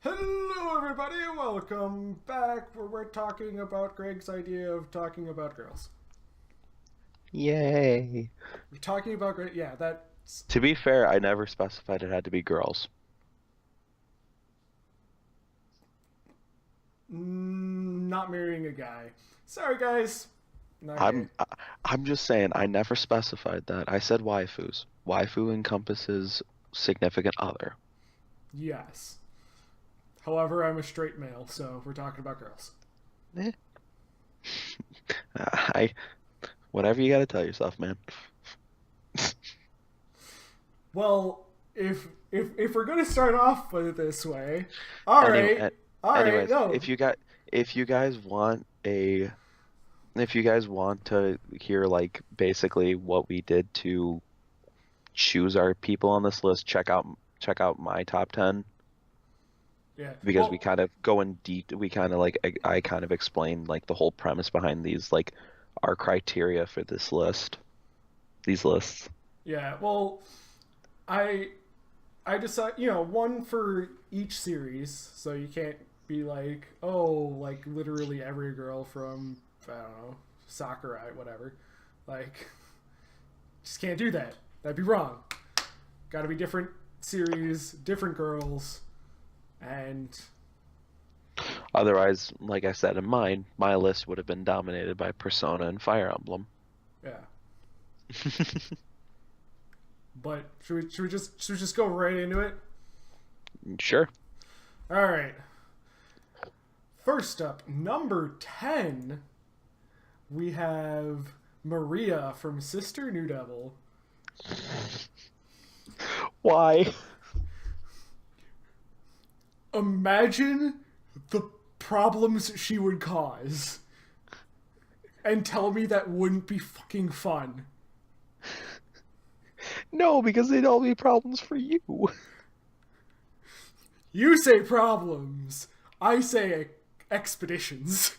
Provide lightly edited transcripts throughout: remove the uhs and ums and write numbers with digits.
Hello, everybody, and welcome back where we're talking about Greg's idea of talking about girls. Yay. We're talking about Greg. Yeah, that's To be fair, I never specified it had to be girls. not marrying a guy. Sorry, guys. Not gay. I'm just saying I never specified that. I said waifus. Waifu encompasses significant other. Yes. However, I'm a straight male, so we're talking about girls. Eh. I whatever you gotta tell yourself, man. Well, if we're gonna start off with it this way, all Anyway, right, all right, anyways, no, if you guys want a if you guys want to hear like basically what we did to choose our people on this list, check out my top 10 yeah. because we Well, kind of go in deep. We kind of like I kind of explain like the whole premise behind these, like our criteria for these lists. yeah. Well, I I decide, one for each series, so you can't be like, oh, like literally every girl from, I don't know, Sakurai, whatever. Like, just can't do that. That'd be wrong. Got to be different series, different girls, and Otherwise, like I said in mine, my list would have been dominated by Persona and Fire Emblem. yeah. But should we just go right into it? Sure. All right. First up, number 10, we have Maria from Sister New Devil. Why? Imagine the problems she would cause and tell me that wouldn't be fucking fun. No, because they'd all be problems for you. You say problems, I say expeditions.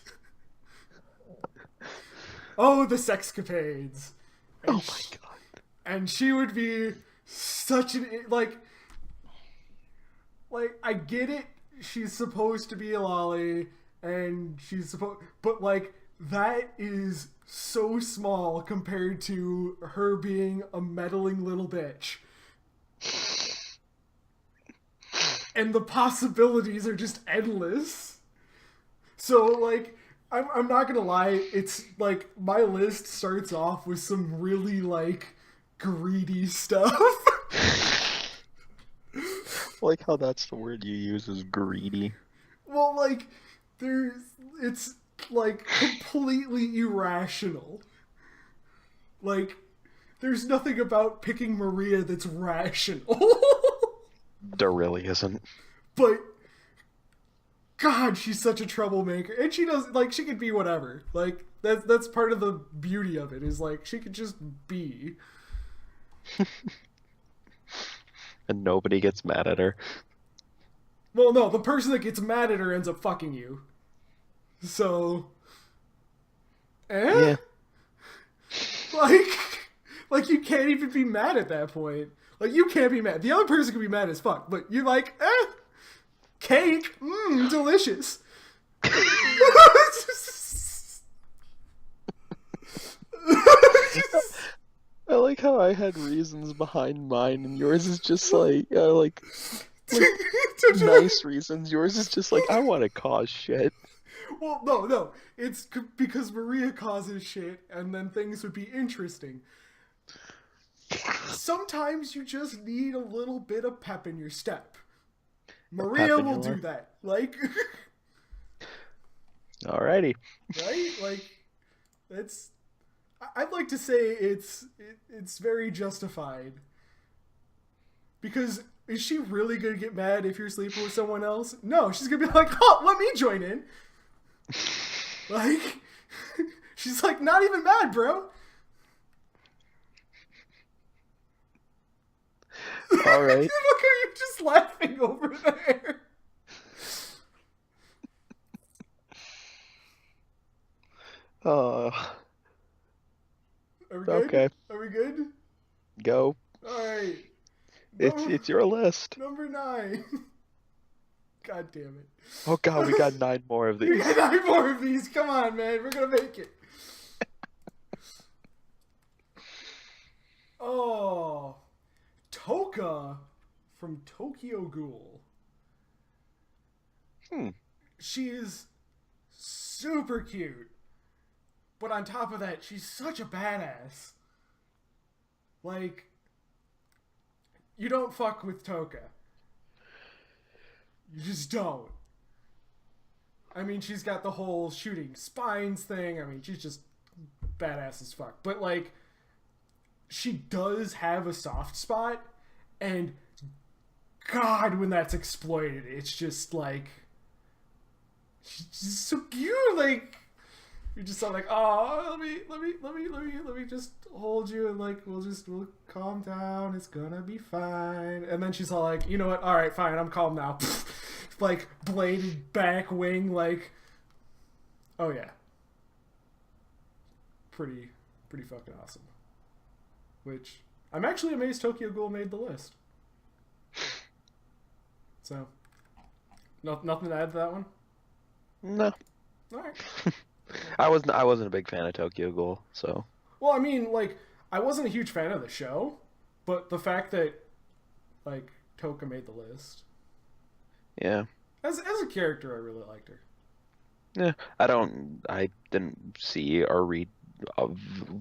Oh, the sexcapades. And Oh my god. and she would be such an I get it. She's supposed to be a lolly, and she's supposed, but like that is so small compared to her being a meddling little bitch, and the possibilities are just endless. So like, I'm not gonna lie. It's like my list starts off with some really like greedy stuff. Like how that's the word you use is greedy. Well, like, there's, it's like completely irrational. Like, there's nothing about picking Maria that's rational. There really isn't. But, God, she's such a troublemaker. And she does, like, she could be whatever. Like, that's part of the beauty of it, is like, she could just be. And nobody gets mad at her. Well, no, the person that gets mad at her ends up fucking you. So, eh? Yeah. Like, like you can't even be mad at that point. Like you can't be mad. The other person can be mad as fuck, but you're like, cake, delicious. I like how I had reasons behind mine, and yours is just like nice reasons. Yours is just like I want to cause shit. Well, no, no. It's because Maria causes shit, and then things would be interesting. Sometimes you just need a little bit of pep in your step. A pep Maria in will your do life. that. Like, Alrighty. right? Like, that's. I'd like to say it's very justified. Because is she really gonna get mad if you're sleeping with someone else? No, she's gonna be like, "Oh, let me join in." Like, she's like, not even mad, bro. Look All right. how you're just laughing over there. Uh, Are we good? okay. Are we good? Go. All right. It's Number it's your list. number 9. God damn it. Oh god, we got 9 more of We these. got 9 more of these. Come on, man. We're gonna make it. Oh, Toka from Tokyo Ghoul. She is super cute. But on top of that, she's such a badass. Like, you don't fuck with Toka. You just don't. I mean, she's got the whole shooting spines thing. I mean, she's just badass as fuck. But, like, she does have a soft spot. And, God, when that's exploited, it's just, like... She's just so cute. Like, you're just all like, oh, let me just hold you and, like, we'll calm down. It's gonna be fine. And then she's all like, you know what? All right, fine. I'm calm now. Like, bladed back wing, like, oh yeah, pretty fucking awesome. Which I'm actually amazed Tokyo Ghoul made the list. So, nothing to add to that one. No. All right. I wasn't a big fan of Tokyo Ghoul, so. Well, I mean, like, I wasn't a huge fan of the show, but the fact that, like, Toka made the list. Yeah. As a character, I really liked her. Yeah. I didn't see or read a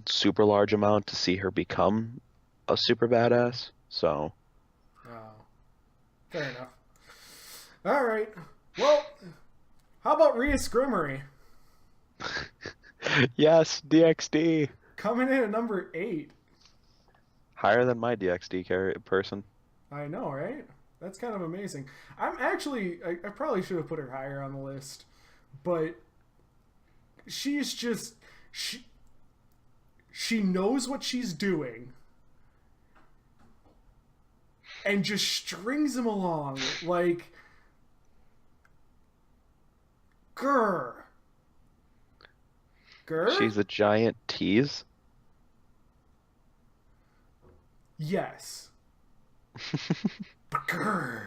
super large amount to see her become a super badass, so. Oh. Fair enough. Alright. Well, how about Rhea Scrimmery? Yes, DXD. Coming in at number 8. Higher than my DXD person. I know, right? That's kind of amazing. I'm actually... I probably should have put her higher on the list. But... she's just... She knows what she's doing. And just strings him along. Like... Grr. Grr? She's a giant tease. Yes. Grr.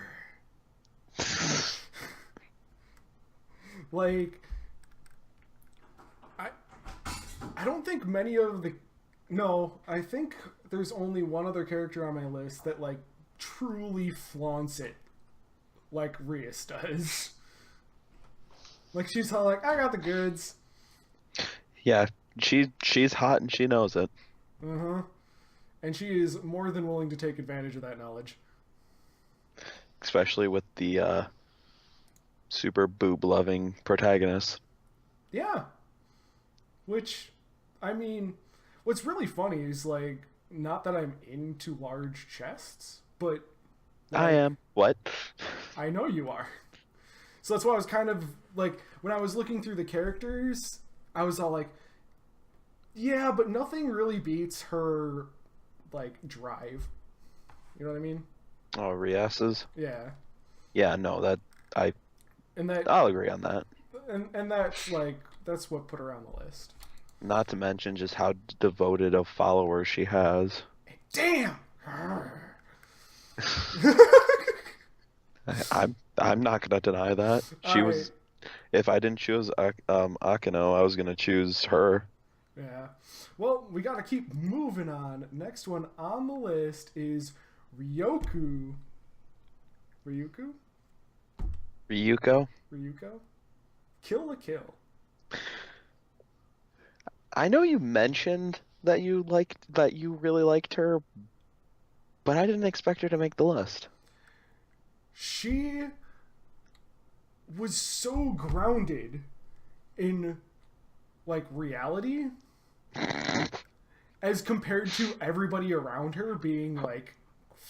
Like, I don't think many of the... No, I think there's only one other character on my list that, like, truly flaunts it like Rias does. Like, she's all like, I got the goods. Yeah, she's hot and she knows it. Uh-huh. And she is more than willing to take advantage of that knowledge. Especially with the super boob-loving protagonist. Yeah. Which, I mean, what's really funny is, like, not that I'm into large chests, but... like, I am. What? I know you are. So that's why I was kind of, like, when I was looking through the characters, I was all like, yeah, but nothing really beats her, like, drive. You know what I mean? Oh, Rias's? Yeah. Yeah, no, I'll agree on that. And that's, like, that's what put her on the list. Not to mention just how devoted of followers she has. Damn! I'm not gonna deny that. She was. If I didn't choose Akino, I was gonna choose her. Yeah. Well, we gotta keep moving on. Next one on the list is Ryuko. Ryuko? Ryuko? Kill la Kill. I know you mentioned that you really liked her, but I didn't expect her to make the list. She was so grounded in, like, reality as compared to everybody around her being, like,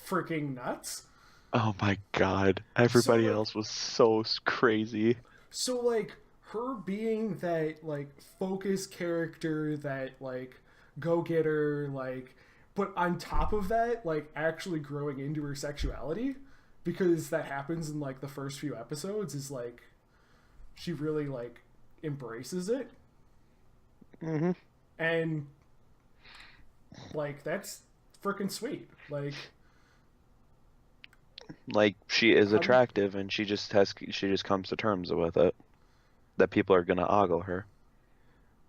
freaking nuts. Oh my god. Everybody else was so crazy. So, like, her being that, like, focus character, that, like, go-getter, like, but on top of that, like, actually growing into her sexuality, because that happens in, like, the first few episodes, is, like, she really, like, embraces it. Mm-hmm. And, like, that's freaking sweet. Like, Like, she is How do you, attractive, and she just comes to terms with it that people are gonna ogle her.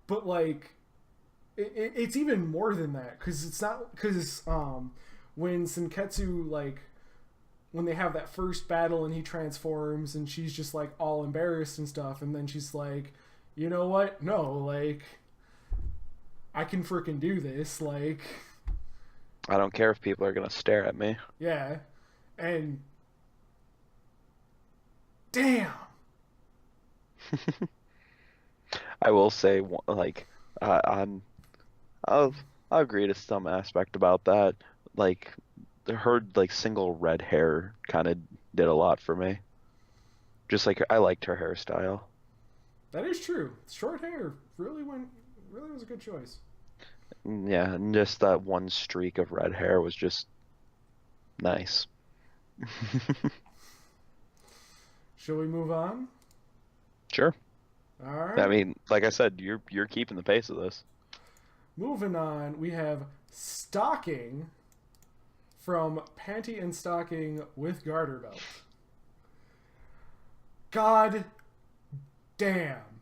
but like it's even more than that because it's not because when Senketsu like when they have that first battle and he transforms and she's just like all embarrassed and stuff and then she's like, you know what, no, like I can freaking do this, like I don't care if people are gonna stare at me. yeah. And damn. I will say, like, I'm I'll I'll agree to some aspect about that. Like, her like single red hair kind of did a lot for me. Just like I liked her hairstyle. That is true. Short hair really was a good choice. Yeah, and just that one streak of red hair was just nice. Shall we move on? Sure. All I right. mean, like I said, you're keeping the pace of this. Moving on, we have stocking from Panty and Stocking with Garter Belt. God damn.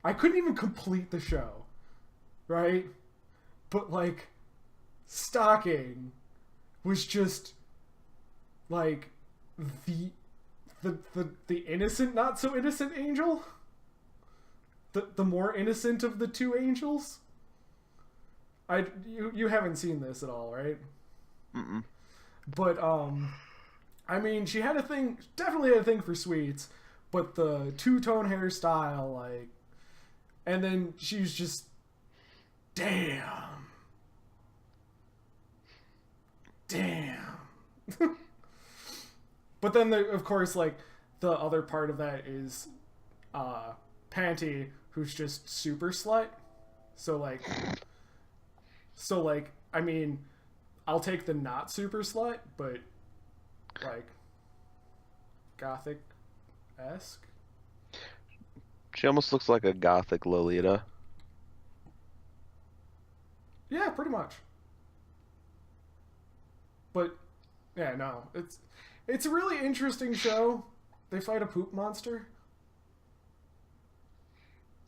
I couldn't even complete the show, right? But like, Stocking was just like the the innocent, not so innocent angel. The more innocent of the two angels. You haven't seen this at all, right? Mm-mm. But I mean, she had a thing, definitely had a thing for sweets, but the two-tone hairstyle, like, and then she's just, damn, damn. But then, of course, like, the other part of that is Panty, who's just super slut. So like, I mean, I'll take the not super slut, but like gothic esque. She almost looks like a gothic Lolita. Yeah, pretty much. But yeah, no, it's a really interesting show. They fight a poop monster.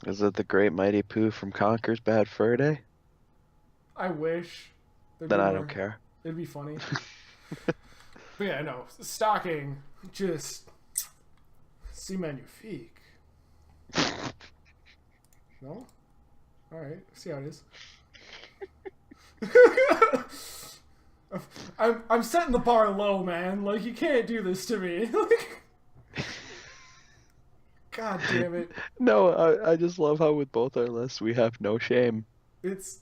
Is it the Great Mighty Pooh from Conker's Bad Fur Day? I wish there'd Then be I don't more. care. It'd be funny. But yeah, no, stocking just c'est magnifique. No, all right, see how it is. I'm setting the bar low, man. Like, you can't do this to me. God damn it. No, I just love how with both our lists we have no shame. It's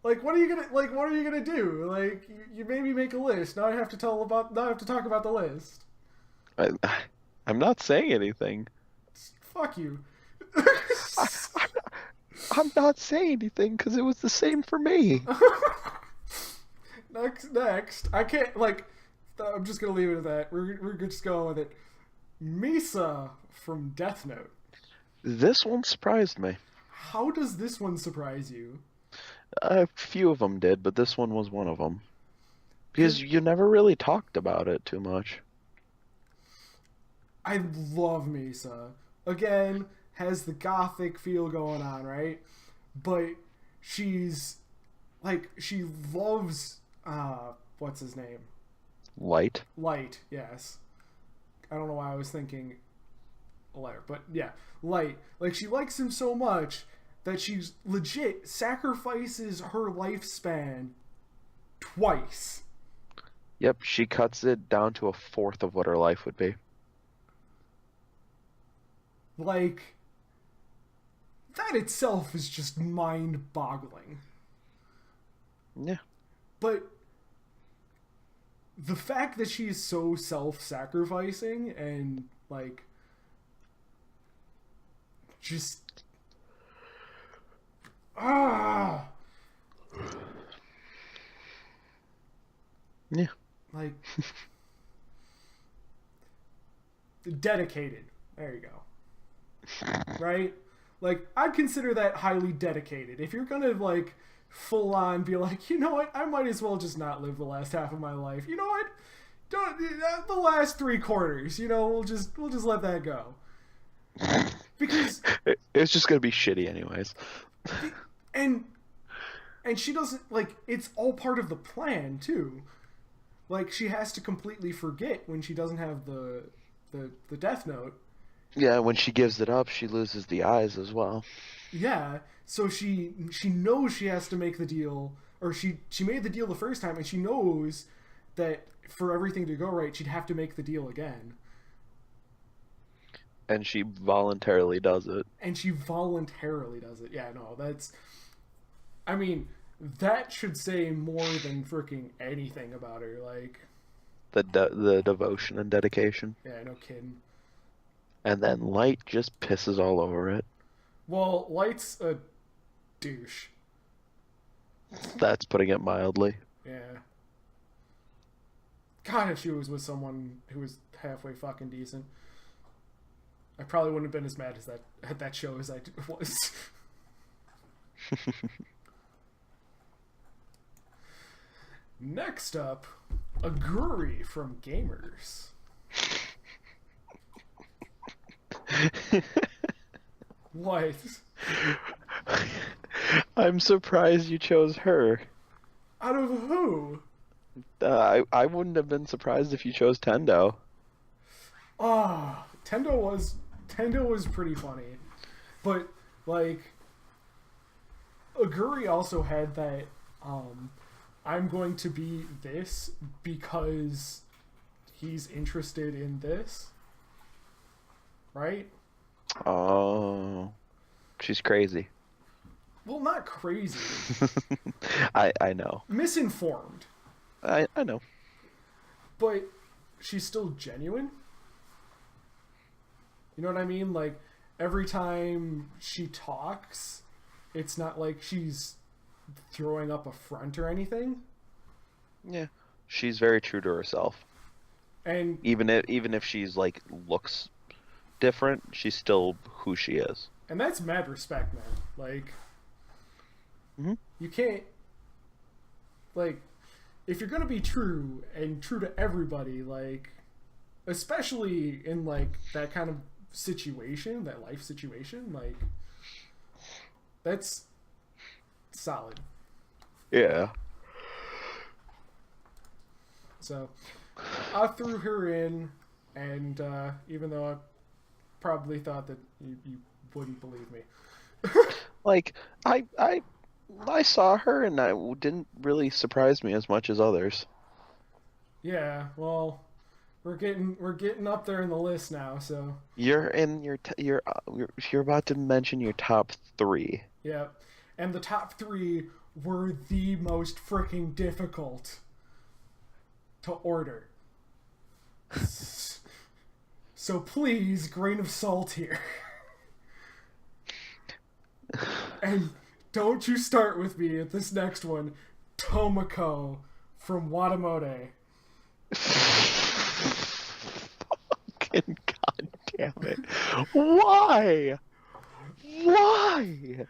like, what are you gonna do? Like, you made me make a list. Now I have to talk about the list. I, I'm not saying anything. Fuck you. I, I'm not saying anything because it was the same for me. Next. I can't, like, I'm just gonna leave it at that. We're just going with it. Misa from Death Note. This one surprised me. How does this one surprise you? A few of them did, but this one was one of them. Because 'Cause you never really talked about it too much. I love Misa. Again, has the gothic feel going on, right? But she's like, she loves what's his name? Light. Light, yes. I don't know why I was thinking Light, but yeah, Light. Like, she likes him so much that she's legit sacrifices her lifespan twice. Yep, she cuts it down to a fourth of what her life would be. Like, that itself is just mind-boggling. Yeah. But the fact that she's so self-sacrificing and, like, just ah, Yeah. like, dedicated. There you go. Right? Like, I'd consider that highly dedicated. If you're gonna, like, full on be like, you know what, I might as well just not live the last half of my life. You know what? don't the last 3 quarters. We'll just let that go because It's just gonna be shitty anyways. and she doesn't it's all part of the plan too. Like she has to completely forget when she doesn't have the death note. Yeah, when she gives it up, she loses the eyes as well. Yeah, so she knows she has to make the deal, or she made the deal the first time, and she knows that for everything to go right, she'd have to make the deal again. And she voluntarily does it. Yeah, no, that's. I mean, that should say more than freaking anything about her. Like. The devotion and dedication. Yeah, no kidding. And then Light just pisses all over it. Well, Light's a douche. That's putting it mildly. Yeah. God, if she was with someone who was halfway fucking decent, I probably wouldn't have been as mad as at that show as I was. Next up, Aguri from Gamers. What? I'm surprised you chose her. Out of who? I wouldn't have been surprised if you chose Tendo. Ah, Tendo was pretty funny, but like Aguri also had that I'm going to be this because he's interested in this, right? Oh, she's crazy. Well, not crazy. I know. Misinformed. I know. But she's still genuine. You know what I mean? Like, every time she talks, it's not like she's throwing up a front or anything. Yeah. She's very true to herself. And even if she's like looks different, she's still who she is. And that's mad respect, man. Like, you can't, like, if you're gonna be true and true to everybody, like, especially in like that kind of situation, that life situation, like, that's solid. Yeah. So I threw her in, and even though I probably thought that you wouldn't believe me. Like, I saw her and I didn't really surprise me as much as others. Yeah, well, we're getting up there in the list now, so You're about to mention your top 3. yeah, and the top 3 were the most freaking difficult to order. So please, grain of salt here. And don't you start with me at this next one, Tomoko from Watamote. Fucking goddamn it! Why? Why?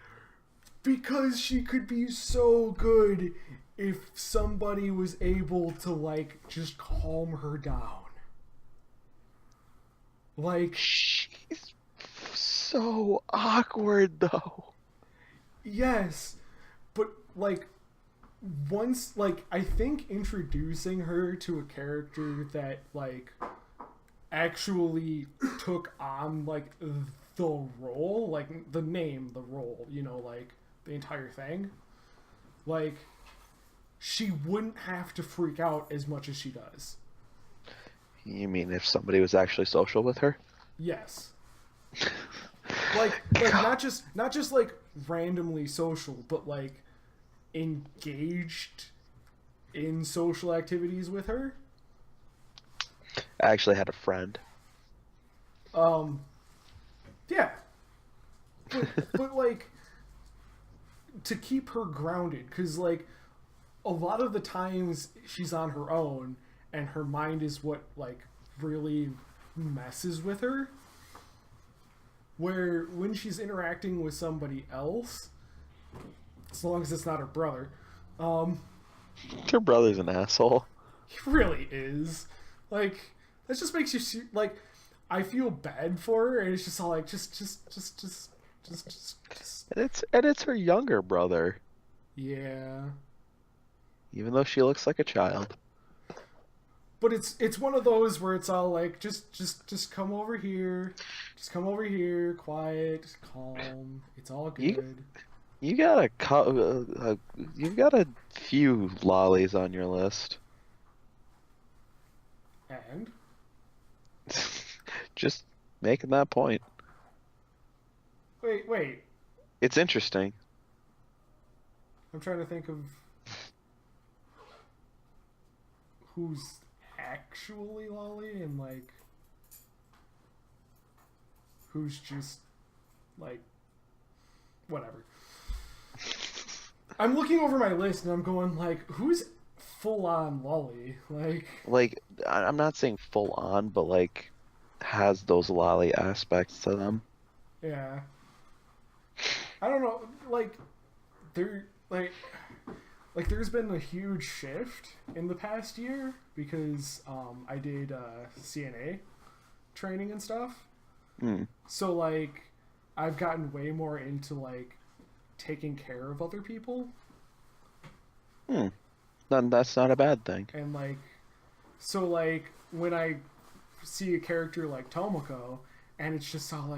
Because she could be so good if somebody was able to, like, just calm her down. Like, She's so awkward, though. yes, but, like, once, like, I think introducing her to a character that, like, actually took on, like, the role, like, the name, the role, you know, like, the entire thing, like, she wouldn't have to freak out as much as she does. You mean if somebody was actually social with her? Yes. like not just like randomly social, but like engaged in social activities with her. I actually had a friend. Yeah. But like, to keep her grounded, because like a lot of the times she's on her own and her mind is what like really messes with her, where when she's interacting with somebody else, as long as it's not her brother, Her brother's an asshole. he really is, Like, that just makes you like. I feel bad for her, and it's just all like, just. And it's her younger brother, Yeah. even though she looks like a child. But it's one of those where it's all like, just come over here, just come over here, quiet, calm. It's all You good. you got you've got a few lollies on your list. And Just making that point. wait. It's interesting. I'm trying to think of who's actually lolly and like who's just like whatever. I'm looking over my list and I'm going like, who's full on lolly? Like, I'm not saying full on, but like has those lolly aspects to them. Yeah. I don't know, there there's been a huge shift in the past year because I did CNA training and stuff. Mm. So like I've gotten way more into like taking care of other people. Then that's not a bad thing. And like so like when I see a character like Tomoko and it's just all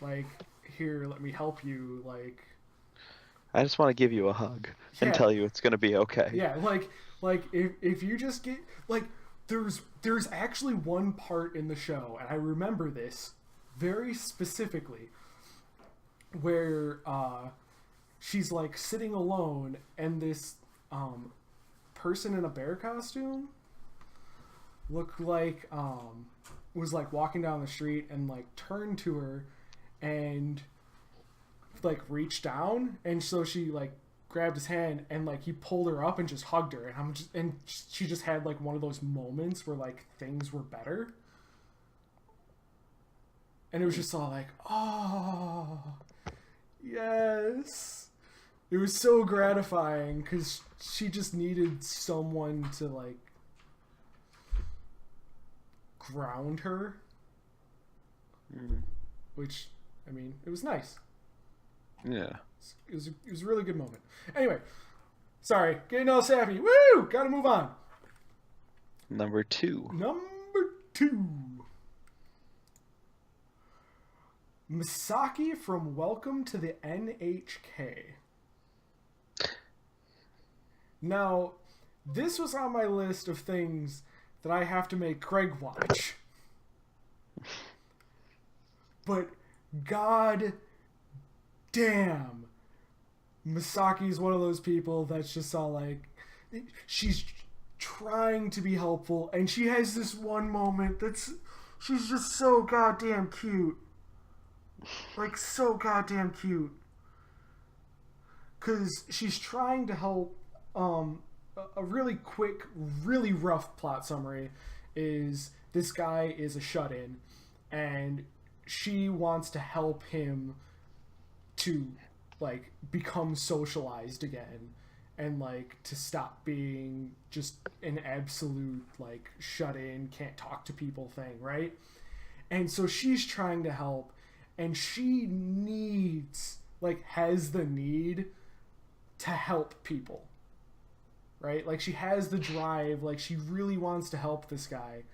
like here, let me help you, like I just want to give you a hug yeah. and tell you it's gonna be okay. Yeah, like if you just get like there's actually one part in the show, and I remember this very specifically, where she's like sitting alone, and this person in a bear costume looked like was like walking down the street and like turned to her and like reached down, and so she like grabbed his hand and like he pulled her up and just hugged her, and she just had like one of those moments where like things were better, and it was just all like, oh yes, it was so gratifying because she just needed someone to like ground her, which I mean it was nice. Yeah. It was a really good moment. Anyway, sorry, getting all sappy. Woo! Gotta move on. Number 2. Number 2. Misaki from Welcome to the NHK. Now, this was on my list of things that I have to make Craig watch. But god damn, Misaki's one of those people that's just all like, she's trying to be helpful, and she has this one moment she's just so goddamn cute. Like, so goddamn cute. Because she's trying to help, a really quick, really rough plot summary is this guy is a shut-in, and she wants to help him to like become socialized again and like to stop being just an absolute like shut in, can't talk to people thing, right? And so she's trying to help, and she needs has the need to help people, right? Like she has the drive, like she really wants to help this guy,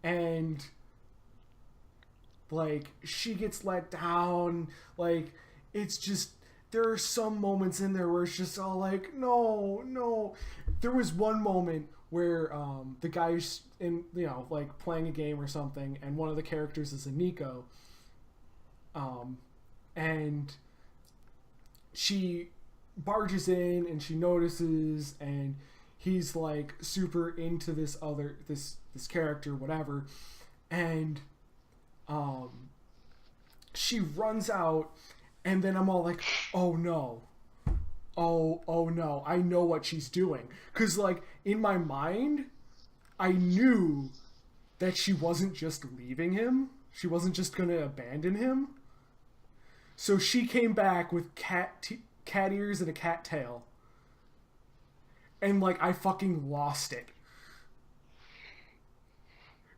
and like she gets let down. Like it's just, there are some moments in there where it's just all like, no. There was one moment where the guy's in, like playing a game or something, and one of the characters is a Nico, and she barges in and she notices, and he's like super into this character, whatever, and she runs out. And then I'm all like, oh no. Oh no. I know what she's doing. Because, like, in my mind, I knew that she wasn't just leaving him. She wasn't just going to abandon him. So she came back with cat ears and a cat tail. And, like, I fucking lost it.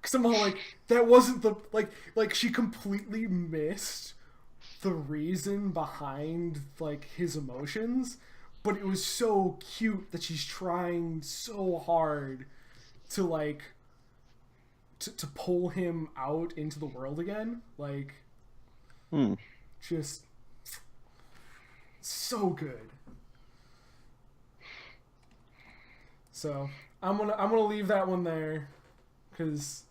Because I'm all like, that wasn't the like she completely missed the reason behind like his emotions, but it was so cute that she's trying so hard to like to pull him out into the world again. Like, just so good. So I'm gonna leave that one there because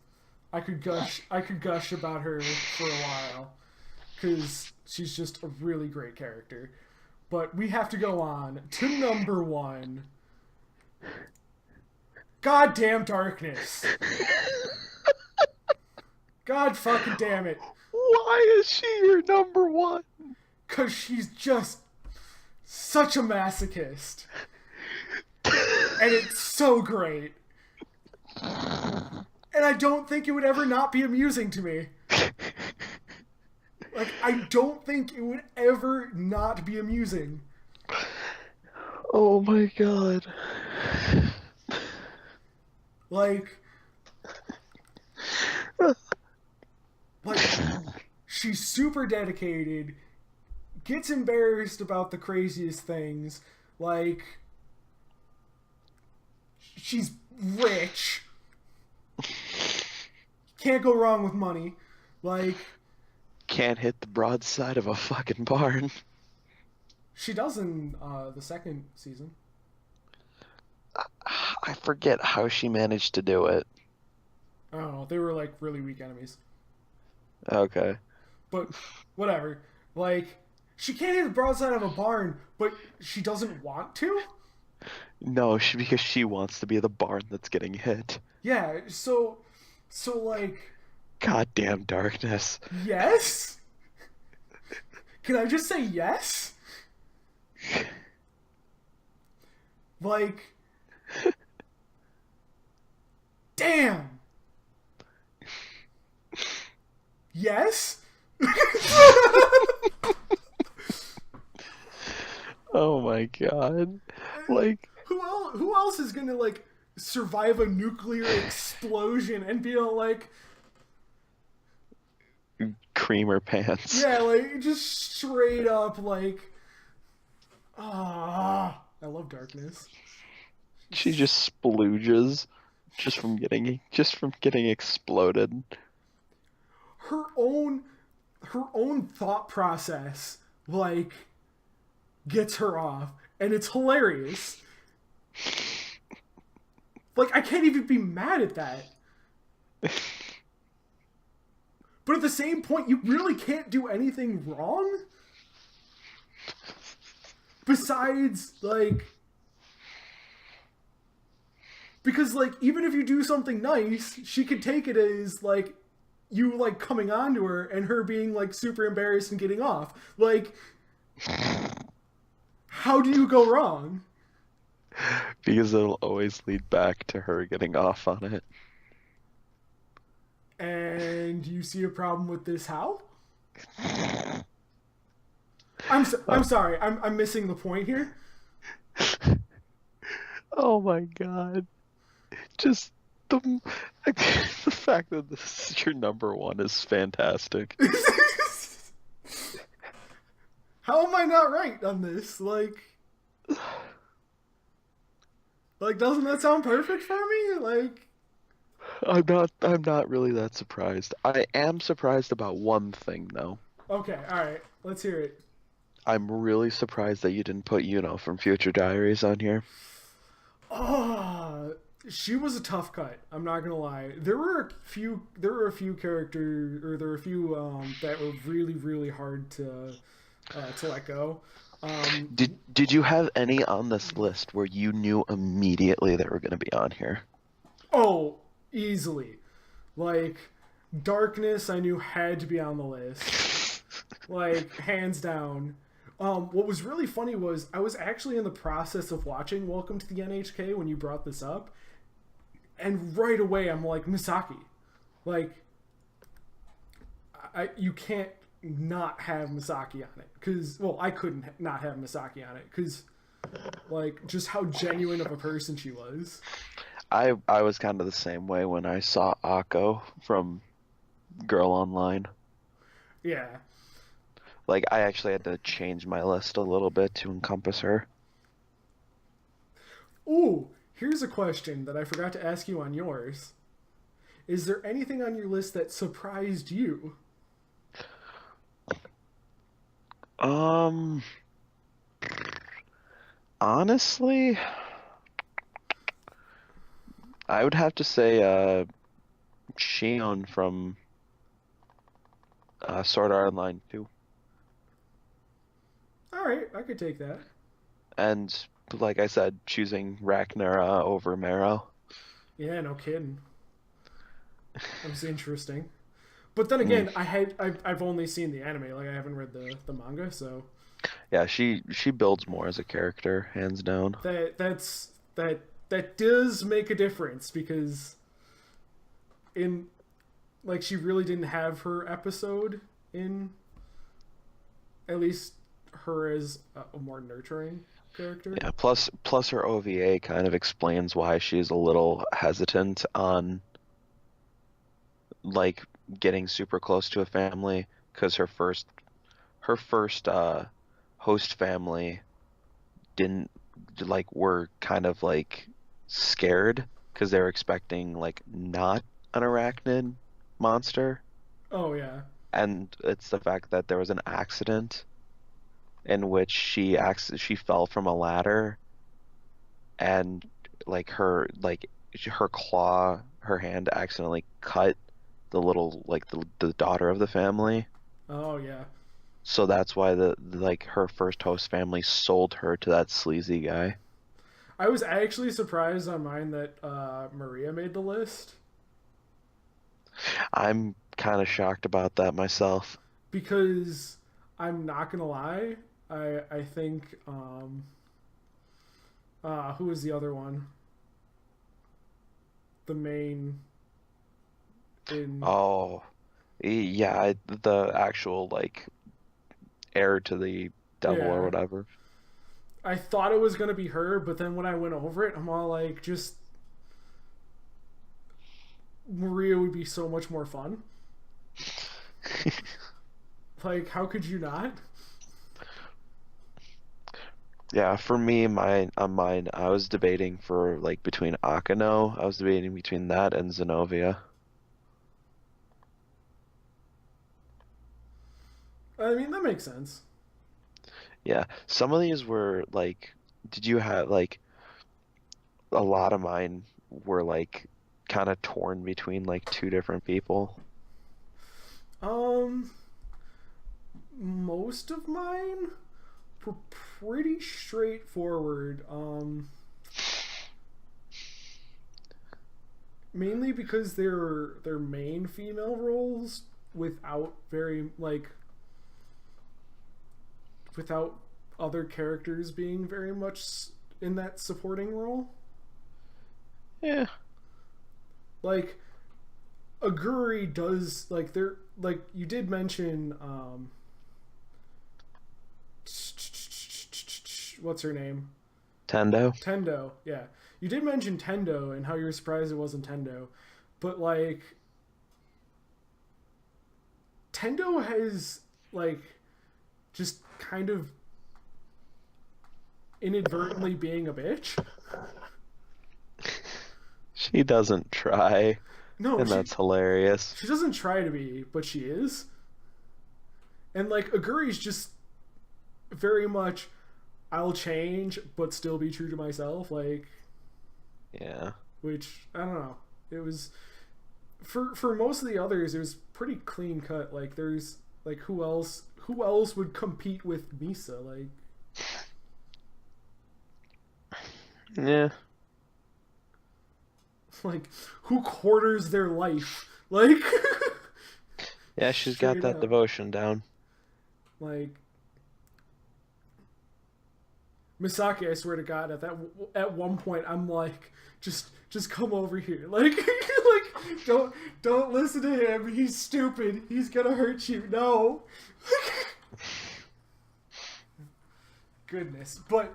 I could gush about her for a while because she's just a really great character. But we have to go on to number 1. Goddamn Darkness. God fucking damn it. Why is she your number 1? Because she's just such a masochist. And it's so great. And I don't think it would ever not be amusing to me. Like, I don't think it would ever not be amusing. Oh my god. Like, she's super dedicated, gets embarrassed about the craziest things, like, she's rich, can't go wrong with money, like... Can't hit the broadside of a fucking barn. She does in the second season. I forget how she managed to do it. I don't know, they were like really weak enemies. Okay. But whatever. Like, she can't hit the broadside of a barn, but she doesn't want to? No, because she wants to be the barn that's getting hit. Yeah, so like... Goddamn Darkness. Yes? Can I just say yes? Like... Damn! Yes? Oh my god. Like... Who else is gonna, like, survive a nuclear explosion and be all like... Creamer pants. Yeah, like, just straight up, like... I love Darkness. She just splooges just from getting exploded. Her own thought process, like, gets her off, and it's hilarious. Like, I can't even be mad at that. But at the same point, you really can't do anything wrong. Besides, like... Because, like, even if you do something nice, she could take it as, like, you, like, coming on to her and her being, like, super embarrassed and getting off. Like, how do you go wrong? Because it'll always lead back to her getting off on it. And you see a problem with this how? I'm sorry, I'm missing the point here. Oh my god. Just the fact that this is your number 1 is fantastic. How am I not right on this? Like, doesn't that sound perfect for me? Like, I'm not really that surprised. I am surprised about one thing though. Okay, alright, let's hear it. I'm really surprised that you didn't put Yuno from Future Diaries on here. Oh, she was a tough cut. I'm not gonna lie. There were a few characters, or there were a few that were really, really hard to let go. Did you have any on this list where you knew immediately they were going to be on here? Oh, easily. Like, Darkness, I knew had to be on the list. Like, hands down. What was really funny was I was actually in the process of watching Welcome to the NHK when you brought this up, and right away I'm like, Misaki. Like, you can't not have Misaki on it. Because, well, I couldn't not have Misaki on it. Because, like, just how genuine of a person she was. I was kind of the same way when I saw Akko from Girl Online. Yeah. Like, I actually had to change my list a little bit to encompass her. Ooh, here's a question that I forgot to ask you on yours. Is there anything on your list that surprised you? Um, honestly, I would have to say Shion from Sword Art Online 2. All right, I could take that. And like I said, choosing Ragnar over Marrow. Yeah, no kidding. That was interesting. But then Mm. again, I've only seen the anime. Like I haven't read the manga, so Yeah, she builds more as a character, hands down. that does make a difference because in like she really didn't have her episode in at least her as a more nurturing character. Yeah, plus her OVA kind of explains why she's a little hesitant on like getting super close to a family because her first host family didn't like were kind of like scared because they were expecting like not an arachnid monster, Oh yeah. and it's the fact that there was an accident in which she fell from a ladder and her claw, her hand accidentally cut the little like the daughter of the family. Oh yeah. So that's why like her first host family sold her to that sleazy guy. I was actually surprised on mine that Maria made the list I'm kind of shocked about that myself. because I'm not gonna lie, I think who was the other one? The main in Oh, yeah, the actual like heir to the devil or yeah. whatever. I thought it was gonna be her, but then when I went over it, I'm all like, just Maria would be so much more fun. Like, how could you not? Yeah, for me, mine, I was debating for like between Akano, I was debating between that and Zenobia. I mean, that makes sense. Yeah, some of these were like, did you have like a lot of mine were like kind of torn between like two different people. Um, most of mine were pretty straightforward. Mainly because they're main female roles without very like without other characters being very much in that supporting role. Yeah. Like Aguri does like they're like you did mention what's her name? Tendo. Tendo. Yeah. You did mention Tendo and how you were surprised it wasn't Tendo. But like Tendo has like just kind of inadvertently being a bitch. She doesn't try, No, and that's hilarious. she doesn't try to be, but she is. And like Aguri's just very much I'll change but still be true to myself, like Yeah. which I don't know. It was for most of the others it was pretty clean cut. Like there's like who else would compete with Misa? Like Yeah. like who quarters their life? Like Yeah, she's got straight that up. devotion down. Like Misaki, I swear to God, at one point I'm like, just come over here, like like don't listen to him. He's stupid. He's gonna hurt you. No. Goodness, but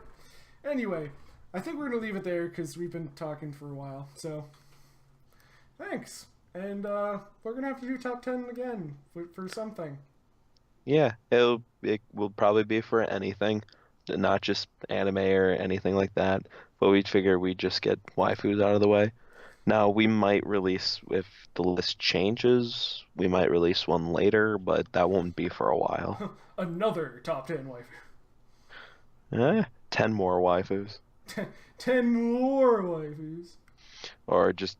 anyway, I think we're gonna leave it there because we've been talking for a while. So, thanks, and we're gonna have to do top 10 again for something. Yeah, it will probably be for anything, not just anime or anything like that. But we'd figure we'd just get waifus out of the way. Now we might release if the list changes, we might release one later, but that won't be for a while. Another top 10 waifu. 10 more waifus, 10 more waifus. or just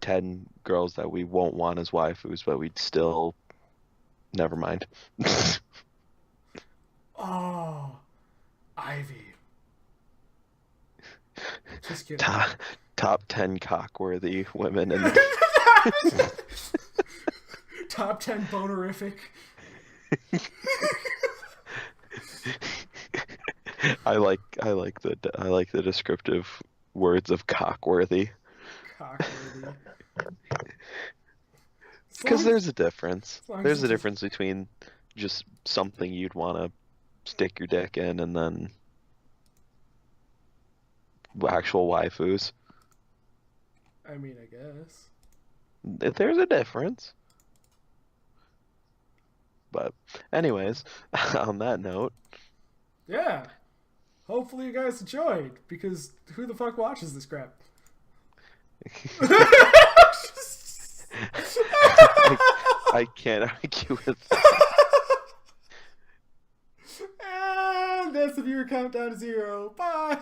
10 girls that we won't want as waifus, but we'd still. Never mind. Oh, Ivy. Just kidding. Top 10 cockworthy women in Top 10 bonerific. I like the descriptive words of cockworthy. Cockworthy. Because there's a difference. as long as There's a it's a- difference between just something you'd want to stick your dick in and then actual waifus. I mean, I guess. There's a difference. But anyways, on that note, Yeah. Hopefully you guys enjoyed, because who the fuck watches this crap? I can't argue with that. And that's the viewer countdown to 0. Bye!